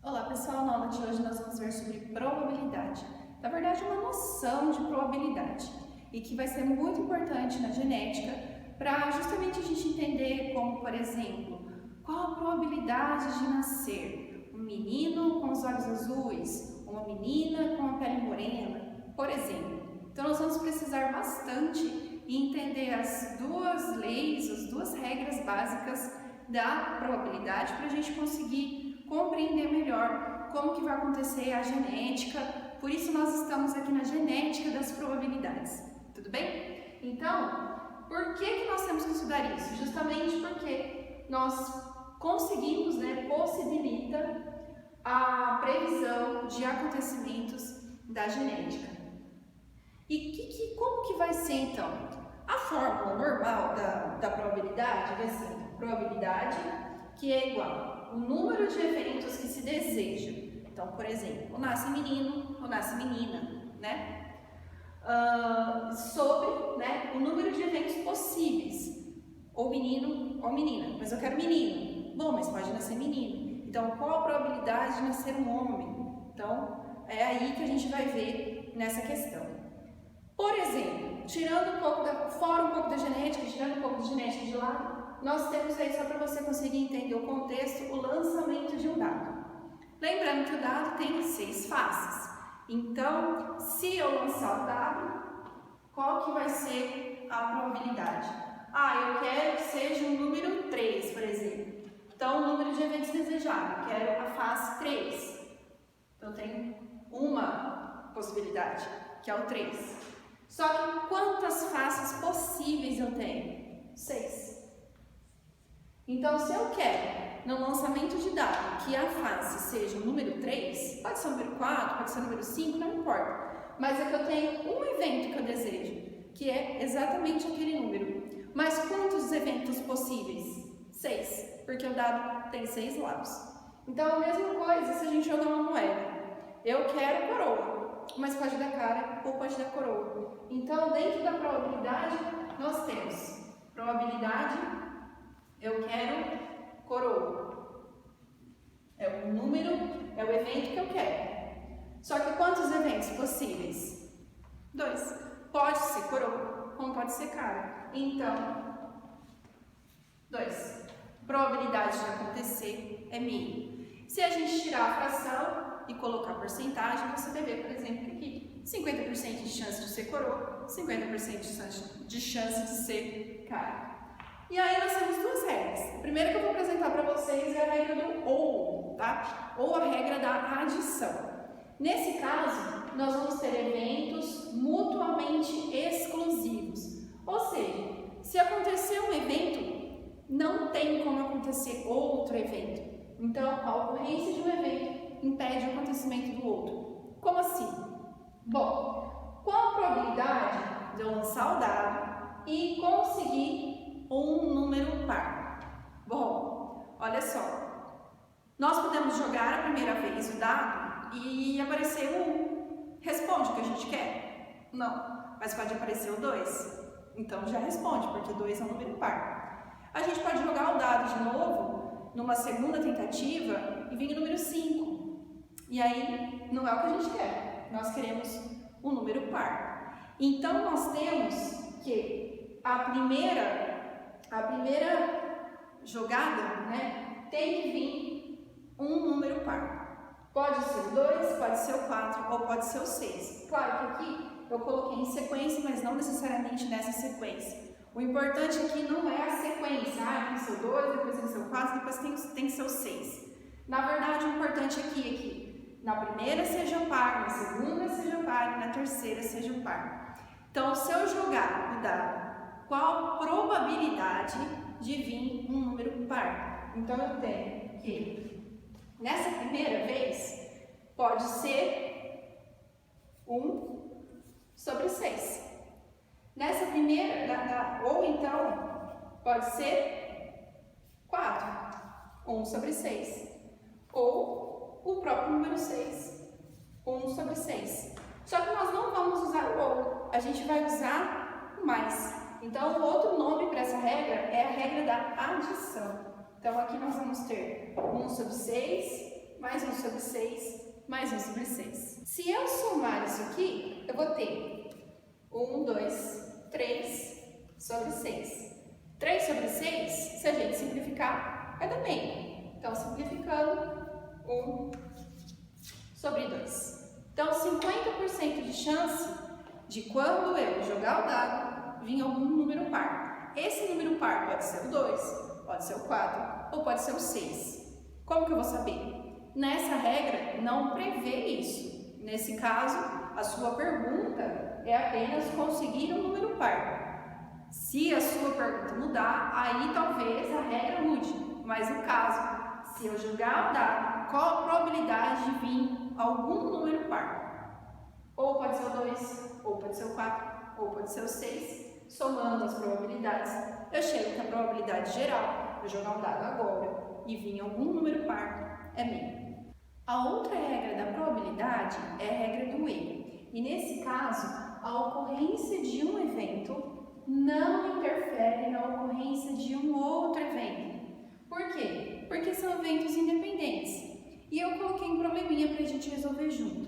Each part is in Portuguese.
Olá pessoal, na aula de hoje nós vamos ver sobre probabilidade. Na verdade, uma noção de probabilidade e que vai ser muito importante na genética para justamente a gente entender como, por exemplo, qual a probabilidade de nascer um menino com os olhos azuis, uma menina com a pele morena, por exemplo. Então nós vamos precisar bastante entender as duas leis, as duas regras básicas da probabilidade para a gente conseguir compreender melhor como que vai acontecer a genética. Por isso nós estamos aqui na genética das probabilidades, tudo bem? Então, por que nós temos que estudar isso? Justamente porque nós conseguimos, possibilita a previsão de acontecimentos da genética. E como que vai ser então? A fórmula normal da probabilidade vai ser probabilidade que é igual ao número de eventos que se deseja. Então, por exemplo, nasce menino ou nasce menina, sobre o número de eventos possíveis, ou menino ou menina. Mas eu quero menino. Bom, mas pode nascer menino. Então, qual a probabilidade de nascer um homem? Então, é aí que a gente vai ver nessa questão. Por exemplo, fora um pouco da genética, tirando um pouco da genética de lado, nós temos aí, só para você conseguir entender o contexto, o lançamento de um dado. Lembrando que o dado tem 6 faces. Então, se eu lançar o dado, qual que vai ser a probabilidade? Eu quero que seja um número 3, por exemplo. Então, o número de eventos desejável, eu quero a face 3. Então, eu tenho uma possibilidade, que é o 3. Só que quantas faces possíveis eu tenho? 6. Então, se eu quero, no lançamento de dado, que a face seja o número 3, pode ser o número 4, pode ser o número 5, não importa. Mas é que eu tenho um evento que eu desejo, que é exatamente aquele número. Mas quantos eventos possíveis? 6, porque o dado tem 6 lados. Então, a mesma coisa se a gente jogar uma moeda. Eu quero coroa, mas pode dar cara ou pode dar coroa. Então, dentro da probabilidade, nós temos probabilidade, eu quero coroa. É o número, é o evento que eu quero. Só que quantos eventos possíveis? 2. Pode ser coroa, como pode ser cara. Então, 2. Probabilidade de acontecer é meio. Se a gente tirar a fração e colocar a porcentagem, você vai ver, por exemplo, aqui 50% de chance de ser coroa, 50% de chance de ser cara. E aí nós temos duas regras. A primeira que eu vou apresentar para vocês é a regra do ou, tá? Ou a regra da adição. Nesse caso, nós vamos ter eventos mutuamente exclusivos. Ou seja, se acontecer um evento, não tem como acontecer outro evento. Então, a ocorrência de um evento impede o acontecimento do outro. Como assim? Bom, qual a probabilidade de eu lançar o dado e conseguir um número par? Bom, olha só, nós podemos jogar a primeira vez o dado e aparecer o 1. Responde o que a gente quer? Não, mas pode aparecer o 2. Então já responde, porque 2 é um número par. A gente pode jogar o dado de novo numa segunda tentativa e vir o número 5. E aí não é o que a gente quer, nós queremos um número par. Então nós temos que a primeira jogada, tem que vir um número par. Pode ser o 2, pode ser o 4 ou pode ser o 6. Claro que aqui eu coloquei em sequência, mas não necessariamente nessa sequência. O importante aqui não é a sequência. Tem que ser o 2, depois tem que ser o 4, depois tem que ser o 6. Na verdade, o importante aqui é que na primeira seja par, na segunda seja par e na terceira seja par. Então, se eu jogar o dado, qual a probabilidade de vir um número par? Então, eu tenho que, nessa primeira vez, pode ser 1 sobre 6. Nessa primeira, ou então, pode ser 4, 1 sobre 6. Ou o próprio número 6, 1 sobre 6. Só que nós não vamos usar o ou, a gente vai usar o mais. Então, o outro nome para essa regra é a regra da adição. Então, aqui nós vamos ter 1 sobre 6 mais 1 sobre 6, mais 1 sobre 6. Se eu somar isso aqui, eu vou ter 1, 2, 3 sobre 6. 3 sobre 6, se a gente simplificar, vai dar meio. Então, simplificando, 1 sobre 2. Então, 50% de chance de quando eu jogar o dado, vir algum número par. Esse número par pode ser o 2, pode ser o 4 ou pode ser o 6. Como que eu vou saber? Nessa regra, não prevê isso. Nesse caso, a sua pergunta é apenas conseguir um número par. Se a sua pergunta mudar, aí talvez a regra mude. Mas no caso, se eu jogar o dado, qual a probabilidade de vir algum número par? Ou pode ser o 2, ou pode ser o 4, ou pode ser o 6. Somando as probabilidades, eu chego que a probabilidade geral, eu jogar um dado agora e vir algum número par, é meio. A outra regra da probabilidade é a regra do E. E nesse caso, a ocorrência de um evento não interfere na ocorrência de um outro evento. Por quê? Porque são eventos independentes. E eu coloquei um probleminha para a gente resolver junto.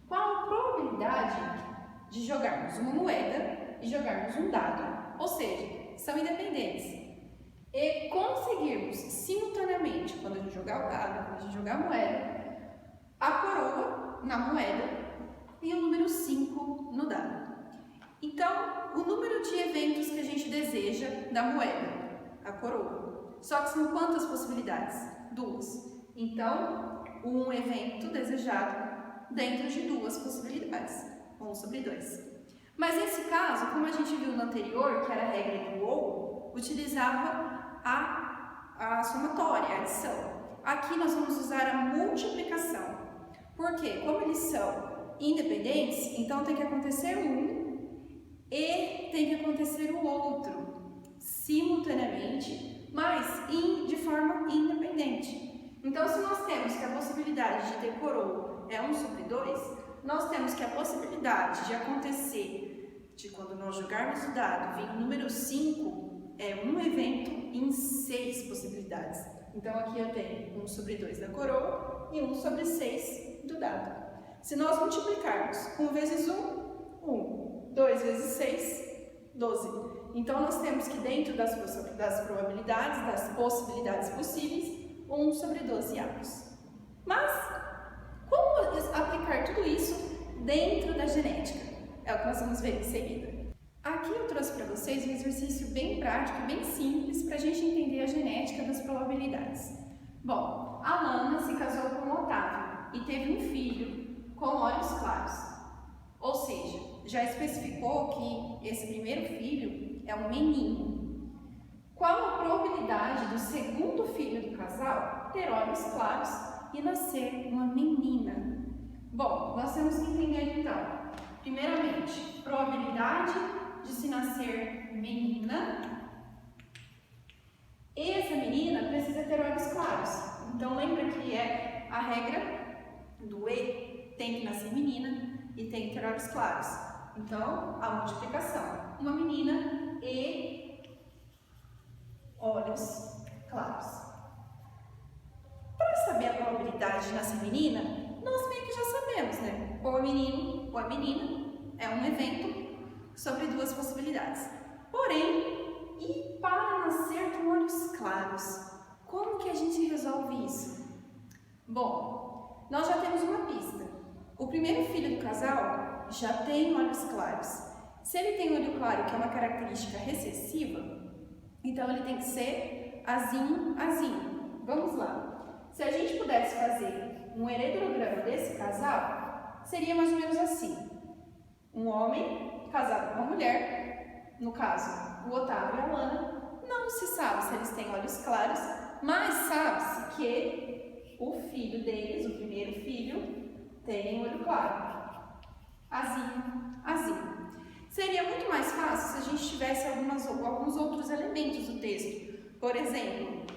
Qual a probabilidade de jogarmos uma moeda e jogarmos um dado? Ou seja, são independentes. E conseguirmos simultaneamente, quando a gente jogar o dado, quando a gente jogar a moeda, a coroa na moeda e o número 5 no dado. Então, o número de eventos que a gente deseja da moeda, a coroa. Só que são quantas possibilidades? 2. Então, um evento desejado dentro de 2 possibilidades, 1 sobre 2. Mas nesse caso, como a gente viu no anterior, que era a regra do ou, utilizava a somatória, a adição. Aqui nós vamos usar a multiplicação. Porque, como eles são independentes, então tem que acontecer um e tem que acontecer o outro simultaneamente, mas de forma independente. Então, se nós temos que a possibilidade de ter coroa é 1 sobre 2, nós temos que a possibilidade de acontecer, de quando nós jogarmos o dado, vir o número 5, é um evento em 6 possibilidades. Então, aqui eu tenho 1 sobre 2 da coroa e 1 sobre 6 do dado. Se nós multiplicarmos 1 vezes 1, 1. 2 vezes 6, 12. Então, nós temos que dentro das probabilidades, das possibilidades possíveis, 1 sobre 12 avos. Mas, como aplicar tudo isso dentro da genética? É o que nós vamos ver em seguida. Aqui eu trouxe para vocês um exercício bem prático, bem simples, para a gente entender a genética das probabilidades. Bom, a Lana se casou com o Otávio e teve um filho com olhos claros. Ou seja, já especificou que esse primeiro filho é um menino. Qual a probabilidade do segundo filho do casal ter olhos claros e nascer uma menina? Bom, nós temos que entender então, primeiramente, probabilidade de se nascer menina. E essa menina precisa ter olhos claros. Então lembra que é a regra do E, tem que nascer menina e tem que ter olhos claros. Então, a multiplicação, uma menina e olhos claros. Para saber a probabilidade de nascer menina, nós meio que já sabemos, né? Ou é menino ou é menina, é um evento sobre 2 possibilidades. Porém, e para nascer com olhos claros, como que a gente resolve isso? Bom, nós já temos uma pista. O primeiro filho do casal já tem olhos claros. Se ele tem olho claro, que é uma característica recessiva, então ele tem que ser azinho, azinho. Vamos lá. Se a gente pudesse fazer um heredograma desse casal, seria mais ou menos assim. Um homem casado com uma mulher, no caso, o Otávio e a Lana, não se sabe se eles têm olhos claros, mas sabe-se que o filho deles, o primeiro filho, tem olho claro. Azinho, azinho. Seria muito mais fácil se a gente tivesse alguns outros elementos do texto. Por exemplo,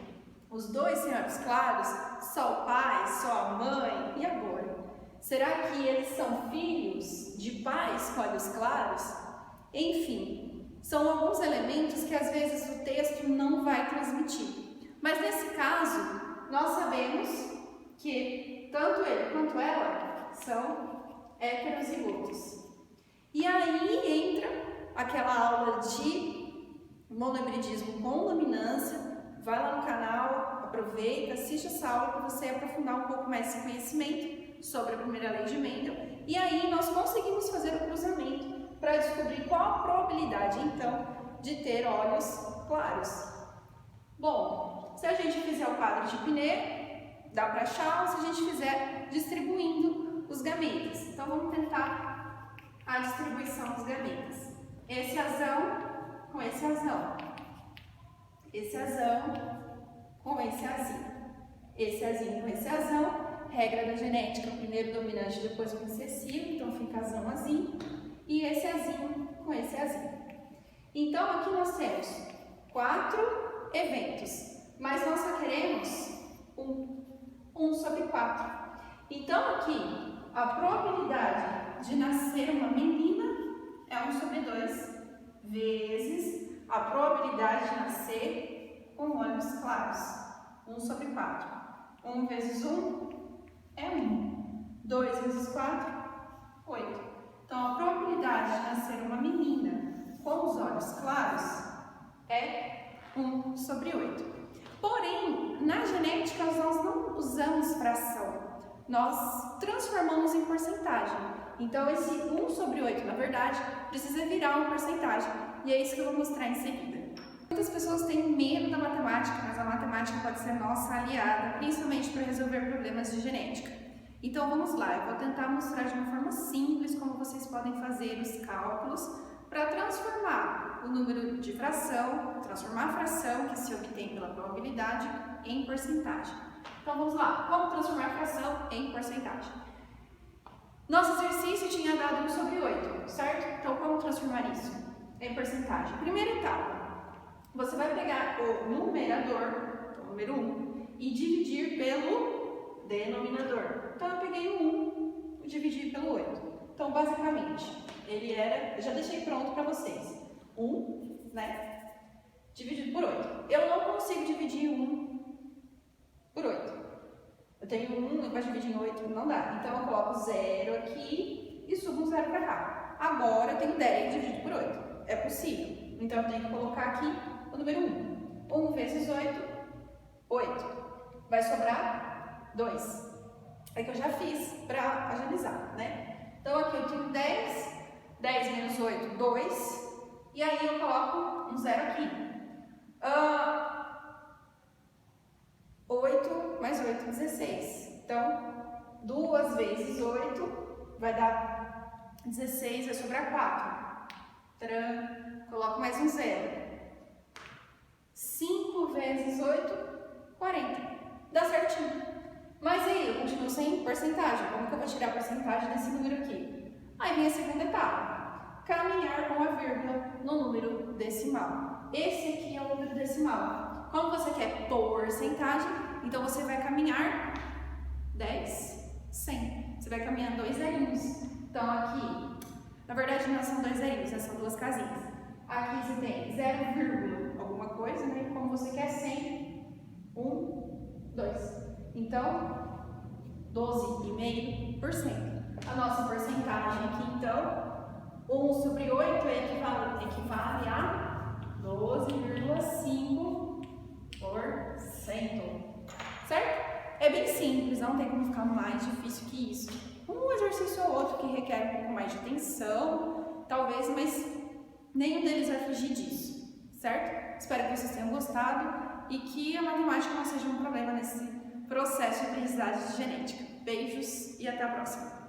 os dois têm olhos claros, só o pai, só a mãe, e agora? Será que eles são filhos de pais com olhos claros? Enfim, são alguns elementos que às vezes o texto não vai transmitir. Mas nesse caso, nós sabemos que tanto ele quanto ela são heterozigotos. E aí entra aquela aula de monohibridismo com dominância. Vai lá no canal, aproveita, assiste essa aula para você aprofundar um pouco mais esse conhecimento sobre a primeira lei de Mendel. E aí nós conseguimos fazer o cruzamento para descobrir qual a probabilidade, então, de ter olhos claros. Bom, se a gente fizer o quadro de Pinner, dá para achar, ou se a gente fizer distribuindo os gametas. Então, vamos tentar a distribuição dos gametas. Esse azão com esse azão. Esse azão com esse azinho. Esse azinho com esse azão. Regra da genética, primeiro dominante, depois o recessivo, então fica azão, azinho. E esse azinho com esse azinho. Então, aqui nós temos 4 eventos, mas nós só queremos 1 sobre 4. Então, aqui, a probabilidade de nascer uma menina é 1 sobre 2, vezes a probabilidade de nascer com olhos claros, 1 sobre 4. 1 vezes 1 é 1. 2 vezes 4, 8. Então, a probabilidade de nascer uma menina com os olhos claros é 1 sobre 8. Porém, na genética nós não usamos fração, nós transformamos em porcentagem. Então, esse 1 sobre 8, na verdade, precisa virar uma porcentagem. E é isso que eu vou mostrar em seguida. Muitas pessoas têm medo da matemática, mas a matemática pode ser nossa aliada, principalmente para resolver problemas de genética. Então, vamos lá, eu vou tentar mostrar de uma forma simples como vocês podem fazer os cálculos para transformar o número de fração, transformar a fração que se obtém pela probabilidade em porcentagem. Então vamos lá, como transformar a fração em porcentagem? Nosso exercício tinha dado 1 sobre 8, certo? Então como transformar isso em porcentagem? Primeira etapa, você vai pegar o numerador, o número 1, e dividir pelo denominador. Então eu peguei o 1 e dividi pelo 8. Então, basicamente, ele era, eu já deixei pronto para vocês, 1, né, dividido por 8. Eu não consigo dividir 1 por 8. Eu tenho 1, eu vou dividir em 8, não dá. Então, eu coloco 0 aqui e subo um 0 para cá. Agora, eu tenho 10 dividido por 8. É possível. Então, eu tenho que colocar aqui o número 1. 1 vezes 8, 8. Vai sobrar 2. É que eu já fiz para agilizar, né? Então, aqui eu tenho 10, 10 menos 8, 2, e aí eu coloco um 0 aqui. 8 mais 8, 16. Então, 2 vezes 8 vai dar 16, vai sobrar 4. Tcharam, coloco mais um 0. 5 vezes 8, 40. Dá certinho. Mas aí, eu continuo sem porcentagem. Como que eu vou tirar a porcentagem desse número aqui? Aí vem a segunda etapa. Caminhar com a vírgula no número decimal. Esse aqui é o número decimal. Como você quer porcentagem, então você vai caminhar 10, 100. Você vai caminhar 2 zerinhos. Então aqui, na verdade não são 2 zerinhos, são 2 casinhas. Aqui você tem 0, alguma coisa, né? Como você quer 100, 1, 2. Então, 12,5%. A nossa porcentagem aqui, então, 1 sobre 8 equivale a 12,5%. Certo? É bem simples, não tem como ficar mais difícil que isso. Um exercício ou outro que requer um pouco mais de atenção, talvez, mas nenhum deles vai fugir disso. Certo? Espero que vocês tenham gostado e que a matemática não seja um problema nesse processo de aprendizagem genética. Beijos e até a próxima!